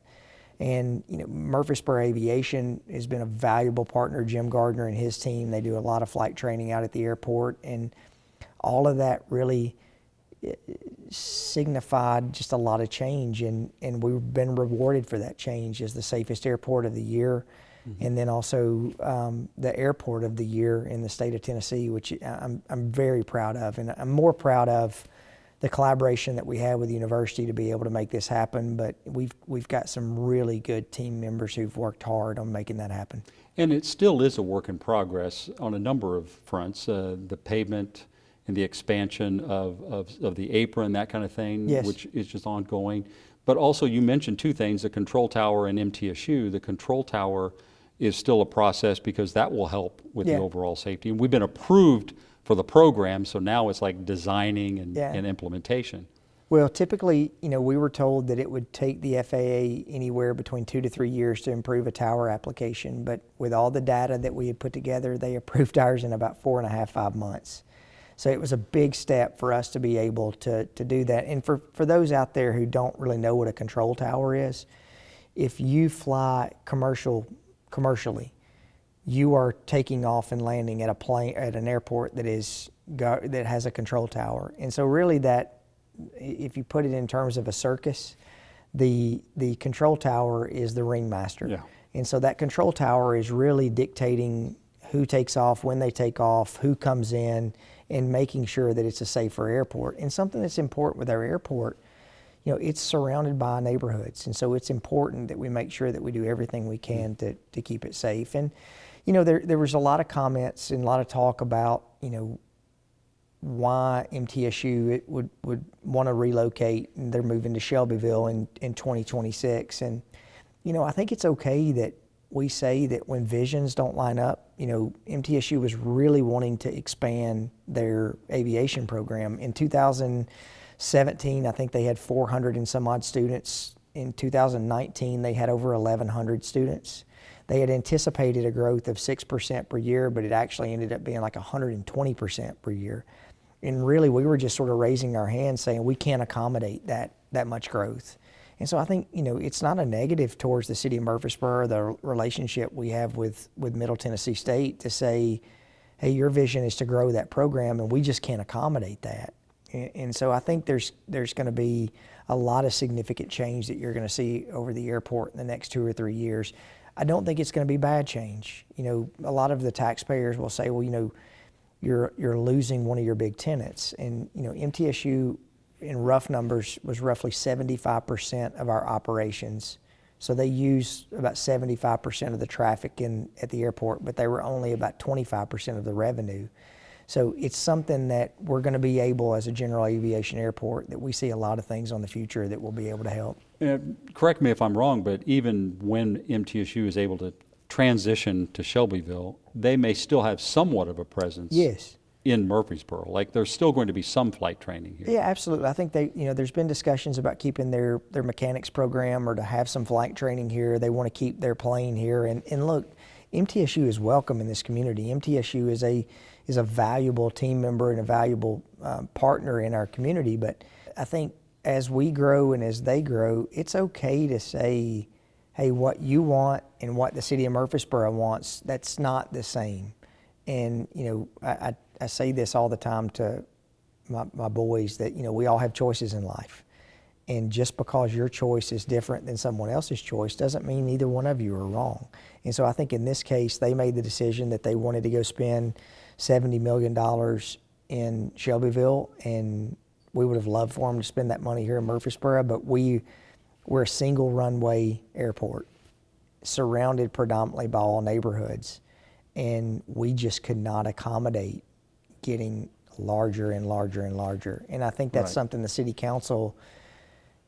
And Murfreesboro Aviation has been a valuable partner. Jim Gardner and his team, they do a lot of flight training out at the airport, and all of that really signified just a lot of change, and we've been rewarded for that change as the safest airport of the year. And then also the airport of the year in the state of Tennessee, which I'm very proud of. And I'm more proud of the collaboration that we have with the university to be able to make this happen. But we've got some really good team members who've worked hard on making that happen. And it still is a work in progress on a number of fronts, the pavement and the expansion of the apron, that kind of thing, Yes. which is just ongoing. But also you mentioned two things, the control tower and MTSU. The control tower is still a process because that will help with the overall safety. And we've been approved for the program, so now it's like designing and implementation. Well, typically, we were told that it would take the FAA anywhere between 2 to 3 years to improve a tower application. But with all the data that we had put together, they approved ours in about 4.5, 5 months. So it was a big step for us to be able to do that. And for those out there who don't really know what a control tower is, if you fly commercially, you are taking off and landing at an airport that has a control tower. And so really that, if you put it in terms of a circus, the control tower is the ringmaster. Yeah. And so that control tower is really dictating who takes off, when they take off, who comes in, and making sure that it's a safer airport. And something that's important with our airport, it's surrounded by neighborhoods. And so it's important that we make sure that we do everything we can to keep it safe. And, there was a lot of comments and a lot of talk about, why MTSU would want to relocate, and they're moving to Shelbyville in 2026. And, I think it's okay that we say that when visions don't line up, MTSU was really wanting to expand their aviation program. In 2017, I think they had 400 and some odd students. In 2019, they had over 1,100 students. They had anticipated a growth of 6% per year, but it actually ended up being like 120% per year. And really, we were just sort of raising our hands saying we can't accommodate that much growth. And so I think, it's not a negative towards the city of Murfreesboro, the relationship we have with Middle Tennessee State, to say, hey, your vision is to grow that program, and we just can't accommodate that. And so I think there's going to be a lot of significant change that you're going to see over the airport in the next 2 or 3 years. I don't think it's going to be bad change. A lot of the taxpayers will say, well, you're losing one of your big tenants. And, MTSU, in rough numbers, was roughly 75% of our operations. So they use about 75% of the traffic at the airport, but they were only about 25% of the revenue. So it's something that we're going to be able, as a general aviation airport, that we see a lot of things on the future that will be able to help. Correct me if I'm wrong, but even when MTSU is able to transition to Shelbyville, they may still have somewhat of a presence. Yes. In Murfreesboro. Like there's still going to be some flight training here. Yeah, absolutely. I think there's been discussions about keeping their mechanics program, or to have some flight training here. They want to keep their plane here. And look, MTSU is welcome in this community. MTSU is a valuable team member and a valuable partner in our community. But I think as we grow and as they grow, it's okay to say, hey, what you want and what the city of Murfreesboro wants, that's not the same. And, I say this all the time to my boys, that, we all have choices in life. And just because your choice is different than someone else's choice doesn't mean neither one of you are wrong. And so I think in this case, they made the decision that they wanted to go spend $70 million in Shelbyville, and we would have loved for them to spend that money here in Murfreesboro, but we're a single runway airport surrounded predominantly by all neighborhoods, and we just could not accommodate getting larger and larger and larger. And I think that's something the city council,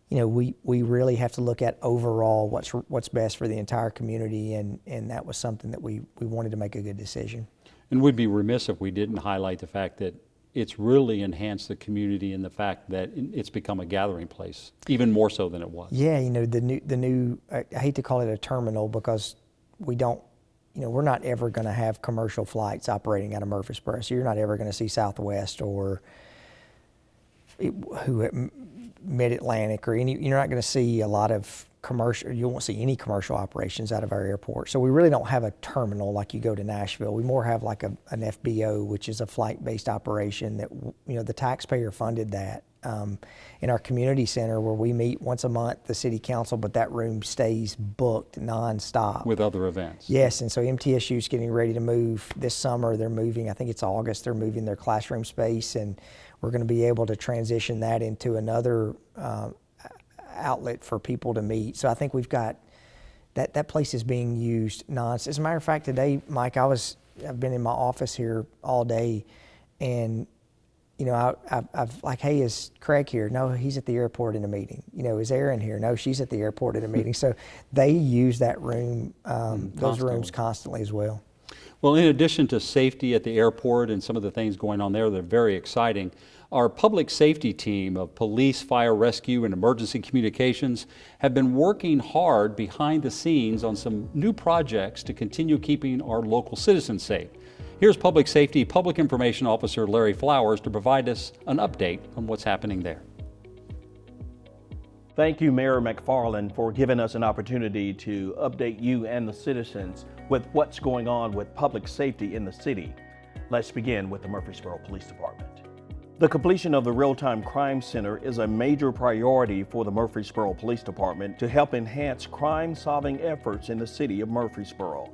we really have to look at overall what's best for the entire community, and that was something that we wanted to make a good decision. And we'd be remiss if we didn't highlight the fact that it's really enhanced the community and the fact that it's become a gathering place, even more so than it was. Yeah, the new I hate to call it a terminal because we don't, we're not ever going to have commercial flights operating out of Murfreesboro. So you're not ever going to see Southwest or Mid-Atlantic or you're not going to see a lot of commercial, you won't see any commercial operations out of our airport. So we really don't have a terminal like you go to Nashville. We more have like an FBO, which is a flight-based operation that, the taxpayer funded that. In our community center where we meet once a month, the city council, but that room stays booked nonstop. With other events. Yes, and so MTSU is getting ready to move this summer. They're moving, I think it's August, they're moving their classroom space, and we're going to be able to transition that into another outlet for people to meet. So I think we've got, that place is being used nonstop. As a matter of fact, today, Mike, I've been in my office here all day, and I've like, hey, is Craig here? No, he's at the airport in a meeting. Is Erin here? No, she's at the airport in a meeting. So they use that room, those rooms constantly as well. Well, in addition to safety at the airport and some of the things going on there that are very exciting, our public safety team of police, fire, rescue, and emergency communications have been working hard behind the scenes on some new projects to continue keeping our local citizens safe. Here's Public Safety Public Information Officer Larry Flowers to provide us an update on what's happening there. Thank you, Mayor McFarland, for giving us an opportunity to update you and the citizens with what's going on with public safety in the city. Let's begin with the Murfreesboro Police Department. The completion of the Real-Time Crime Center is a major priority for the Murfreesboro Police Department to help enhance crime-solving efforts in the city of Murfreesboro.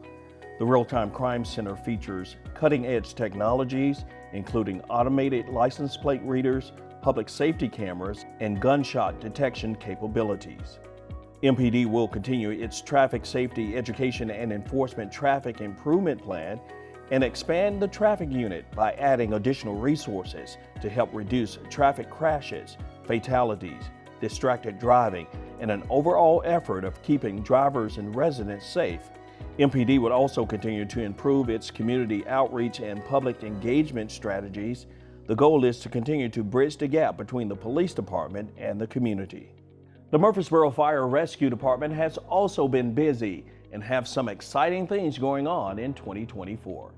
The Real-Time Crime Center features cutting-edge technologies, including automated license plate readers, public safety cameras, and gunshot detection capabilities. MPD will continue its traffic safety education and enforcement traffic improvement plan and expand the traffic unit by adding additional resources to help reduce traffic crashes, fatalities, distracted driving, and an overall effort of keeping drivers and residents safe. MPD would also continue to improve its community outreach and public engagement strategies. The goal is to continue to bridge the gap between the police department and the community. The Murfreesboro Fire Rescue Department has also been busy and have some exciting things going on in 2024.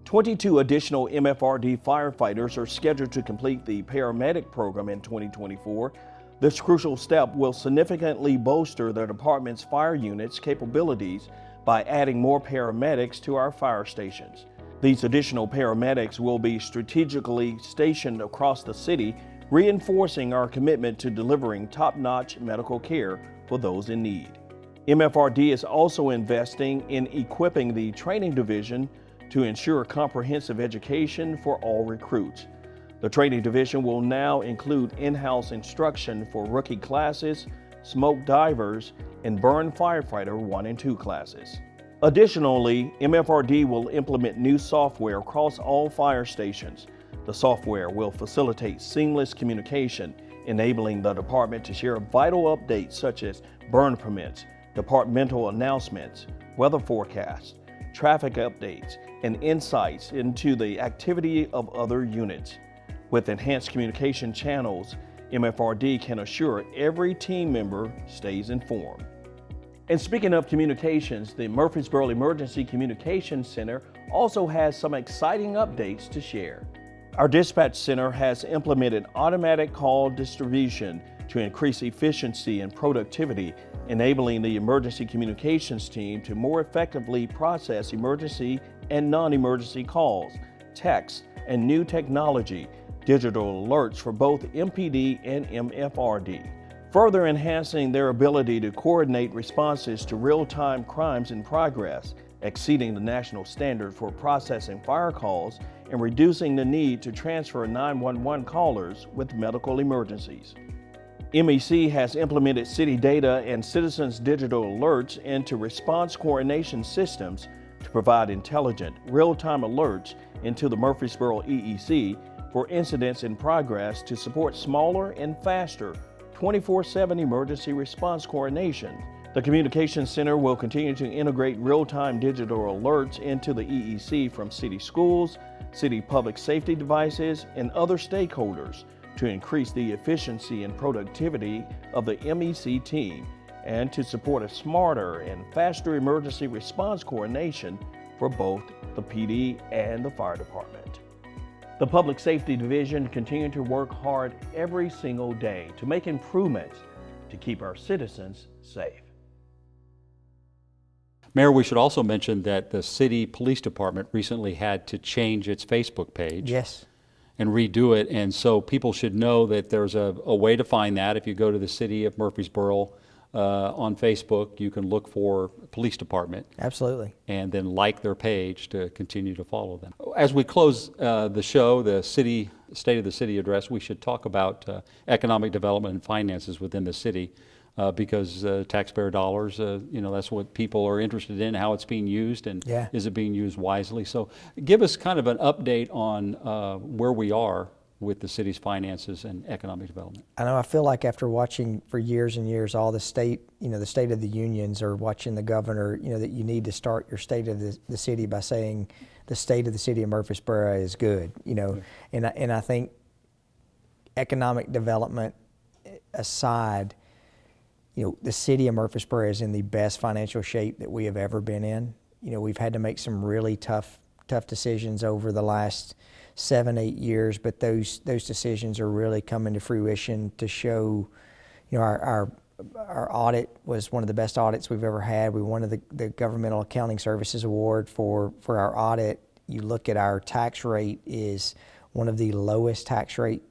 22 additional MFRD firefighters are scheduled to complete the paramedic program in 2024. This crucial step will significantly bolster the department's fire unit's capabilities by adding more paramedics to our fire stations. These additional paramedics will be strategically stationed across the city, reinforcing our commitment to delivering top-notch medical care for those in need. MFRD is also investing in equipping the training division to ensure comprehensive education for all recruits. The training division will now include in-house instruction for rookie classes, smoke divers, and burn firefighter 1 and 2 classes. Additionally, MFRD will implement new software across all fire stations. The software will facilitate seamless communication, enabling the department to share vital updates such as burn permits, departmental announcements, weather forecasts, traffic updates, and insights into the activity of other units. With enhanced communication channels, MFRD can assure every team member stays informed. And speaking of communications, the Murfreesboro Emergency Communications Center also has some exciting updates to share. Our dispatch center has implemented automatic call distribution to increase efficiency and productivity, enabling the emergency communications team to more effectively process emergency and non-emergency calls, texts, and new technology, digital alerts for both MPD and MFRD, further enhancing their ability to coordinate responses to real-time crimes in progress, exceeding the national standard for processing fire calls and reducing the need to transfer 911 callers with medical emergencies. MEC has implemented city data and citizens' digital alerts into response coordination systems to provide intelligent, real-time alerts into the Murfreesboro EEC, for incidents in progress to support smaller and faster 24/7 emergency response coordination. The Communications Center will continue to integrate real-time digital alerts into the EEC from city schools, city public safety devices, and other stakeholders to increase the efficiency and productivity of the MEC team and to support a smarter and faster emergency response coordination for both the PD and the fire department. The Public Safety Division continues to work hard every single day to make improvements to keep our citizens safe. Mayor, we should also mention that the city police department recently had to change its Facebook page. Yes. And redo it, and so people should know that there's a way to find that. If you go to the City of Murfreesboro on Facebook, you can look for police department. Absolutely. And then like their page to continue to follow them. As we close the show, the State of the City address, we should talk about economic development and finances within the city. Because taxpayer dollars, that's what people are interested in, how it's being used, and is it being used wisely. So give us kind of an update on where we are with the city's finances and economic development. I know I feel like after watching for years and years all the state of the unions are watching the governor, that you need to start your state of the city by saying the state of the city of Murfreesboro is good, and I think economic development aside, the city of Murfreesboro is in the best financial shape that we have ever been in. We've had to make some really tough decisions over the last 7-8 years, but those decisions are really coming to fruition to show, our audit was one of the best audits we've ever had. We won the Governmental Accounting Services Award for our audit. You look at our tax rate is one of the lowest tax rate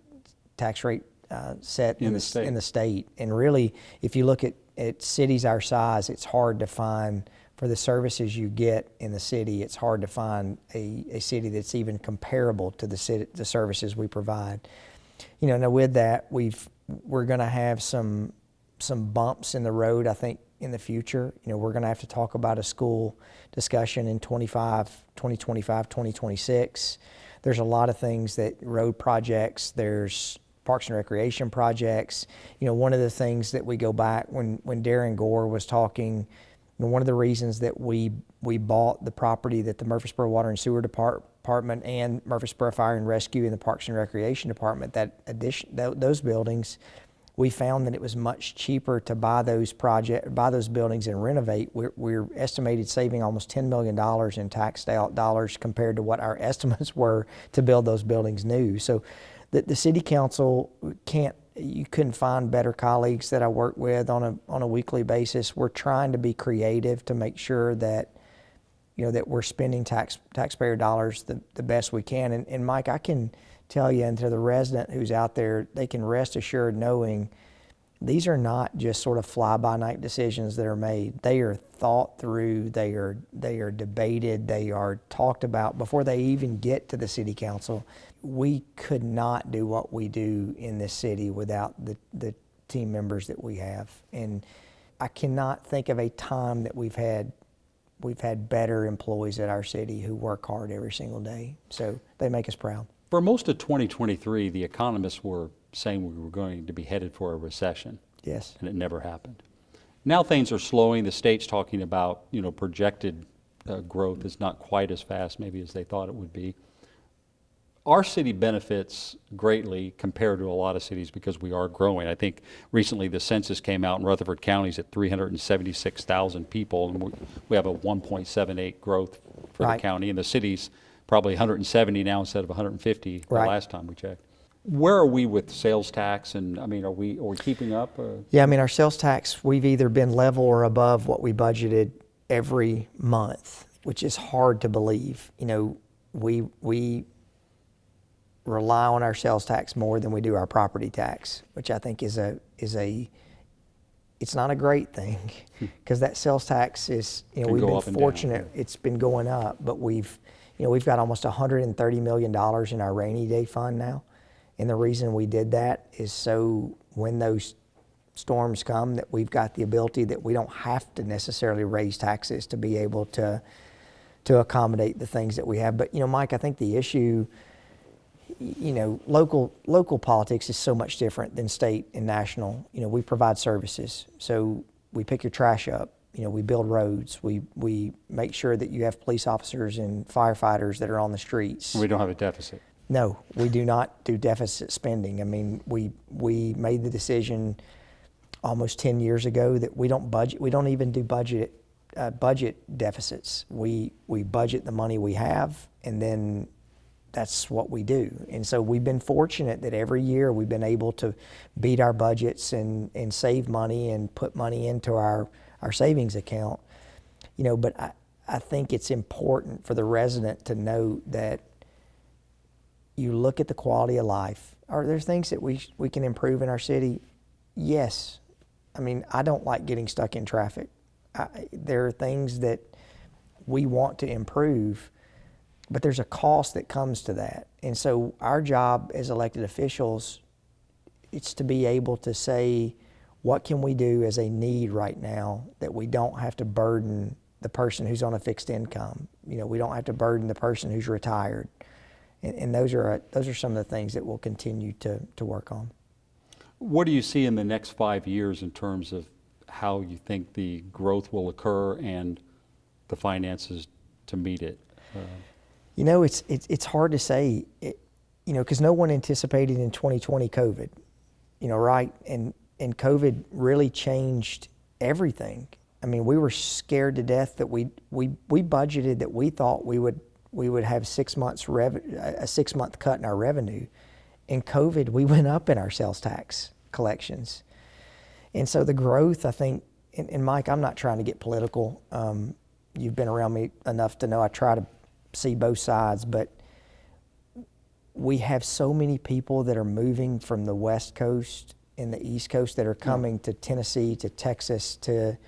set in the state. And really, if you look at cities our size, it's hard to find, for the services you get in the city, it's hard to find a city that's even comparable to the services we provide. Now with that, we're going to have some bumps in the road, I think, in the future. We're going to have to talk about a school discussion in 2025, 2026. There's a lot of things road projects, there's Parks and Recreation projects. One of the things that we go back when Darren Gore was talking, one of the reasons that we bought the property that the Murfreesboro Water and Sewer Department and Murfreesboro Fire and Rescue and the Parks and Recreation Department, those buildings, we found that it was much cheaper to buy those buildings and renovate. We're estimated saving almost $10 million in tax dollars compared to what our estimates were to build those buildings new. So the city council you couldn't find better colleagues that I work with on a weekly basis. We're trying to be creative to make sure that that we're spending taxpayer dollars the best we can. And Mike, I can tell you, and to the resident who's out there, they can rest assured knowing these are not just sort of fly-by-night decisions that are made. They are thought through, they are debated, they are talked about before they even get to the city council. We could not do what we do in this city without the team members that we have. And I cannot think of a time that we've had better employees at our city who work hard every single day. So they make us proud. For most of 2023, the economists were saying we were going to be headed for a recession. Yes. And it never happened. Now things are slowing. The state's talking about, projected growth is not quite as fast maybe as they thought it would be. Our city benefits greatly compared to a lot of cities because we are growing. I think recently the census came out in Rutherford County at 376,000 people, and we have a 1.78 growth for the county, and the city's probably 170 now instead of 150 the last time we checked. Where are we with sales tax? And are we keeping up? Yeah, our sales tax, we've either been level or above what we budgeted every month, which is hard to believe. We rely on our sales tax more than we do our property tax, which I think is it's not a great thing because that sales tax is, we've been fortunate. It's been going up, but we've got almost $130 million in our rainy day fund now. And the reason we did that is so when those storms come that we've got the ability that we don't have to necessarily raise taxes to be able to accommodate the things that we have. But Mike, I think the issue, you know, local politics is so much different than state and national. You know, we provide services. So we pick your trash up. You know, we build roads. We make sure that you have police officers and firefighters that are on the streets. We don't have a deficit. No, we do not do deficit spending. I mean, we made the decision almost 10 years ago that we don't budget. We don't even do budget deficits. We budget the money we have, and then that's what we do. And so we've been fortunate that every year we've been able to beat our budgets and save money and put money into our savings account. You know, but I think it's important for the resident to know that you look at the quality of life. Are there things that we can improve in our city? Yes. I mean, I don't like getting stuck in traffic. There are things that we want to improve, but there's a cost that comes to that. And so our job as elected officials, it's to be able to say, what can we do as a need right now that we don't have to burden the person who's on a fixed income? You know, we don't have to burden the person who's retired. And those are some of the things that we'll continue to work on. What do you see in the next 5 years in terms of how you think the growth will occur and the finances to meet it? You know, it's hard to say, you know, because no one anticipated in 2020 COVID, you know, right? And COVID really changed everything. I mean, we were scared to death that we budgeted that we thought we would have 6 months a 6 month cut in our revenue. In COVID, we went up in our sales tax collections. And so the growth, I think, and Mike, I'm not trying to get political. You've been around me enough to know I try to see both sides, but we have so many people that are moving from the West Coast and the East Coast that are coming to Tennessee, to Texas, to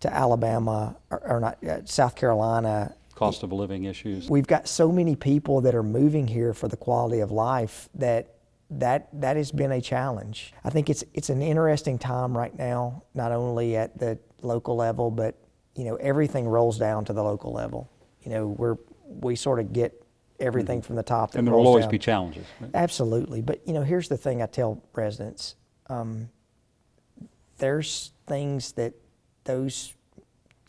Alabama, or not, South Carolina. Cost of living issues. We've got so many people that are moving here for the quality of life that has been a challenge. I think it's an interesting time right now, not only at the local level, but you know, everything rolls down to the local level. You know, we sort of get everything from the top that and there will rolls always down. be challenges. Right? Absolutely, but you know, here's the thing I tell residents: there's things that those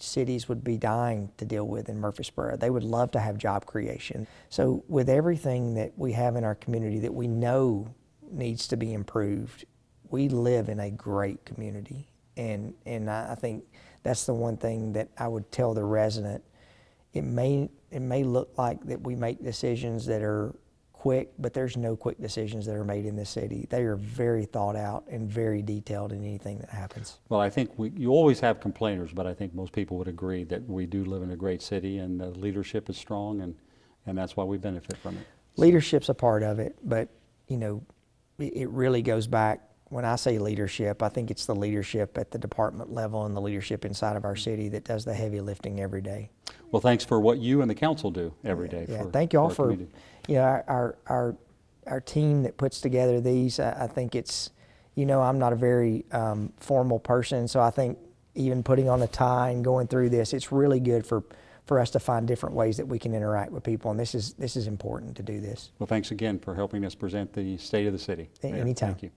cities would be dying to deal with in Murfreesboro. They would love to have job creation. So with everything that we have in our community that we know needs to be improved, we live in a great community. And I think that's the one thing that I would tell the resident. It may look like that we make decisions that are quick, but there's no quick decisions that are made in this city. They are very thought out and very detailed in anything that happens. Well, I think you always have complainers, but I think most people would agree that we do live in a great city and the leadership is strong, and that's why we benefit from it. Leadership's a part of it, but you know, it really goes back. When I say leadership, I think it's the leadership at the department level and the leadership inside of our city that does the heavy lifting every day. Well, thanks for what you and the council do every day. Yeah, thank you all for you know, our team that puts together these. I think it's, you know, I'm not a very formal person, so I think even putting on a tie and going through this, it's really good for us to find different ways that we can interact with people, and this is important to do this. Well, thanks again for helping us present the state of the city. Anytime. Thank you.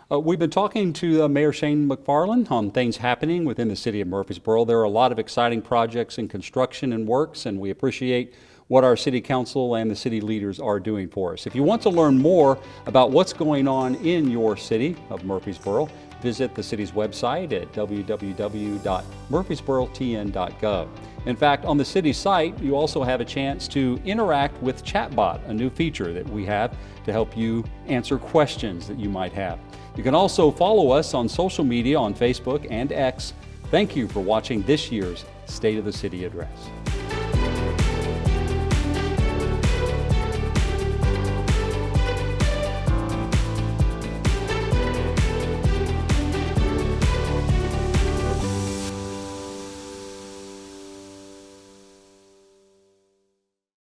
We've been talking to Mayor Shane McFarland on things happening within the city of Murfreesboro. There are a lot of exciting projects in construction and works, and we appreciate what our city council and the city leaders are doing for us. If you want to learn more about what's going on in your city of Murfreesboro, visit the city's website at www.murfreesborotn.gov. In fact, on the city site, you also have a chance to interact with Chatbot, a new feature that we have to help you answer questions that you might have. You can also follow us on social media on Facebook and X. Thank you for watching this year's State of the City Address.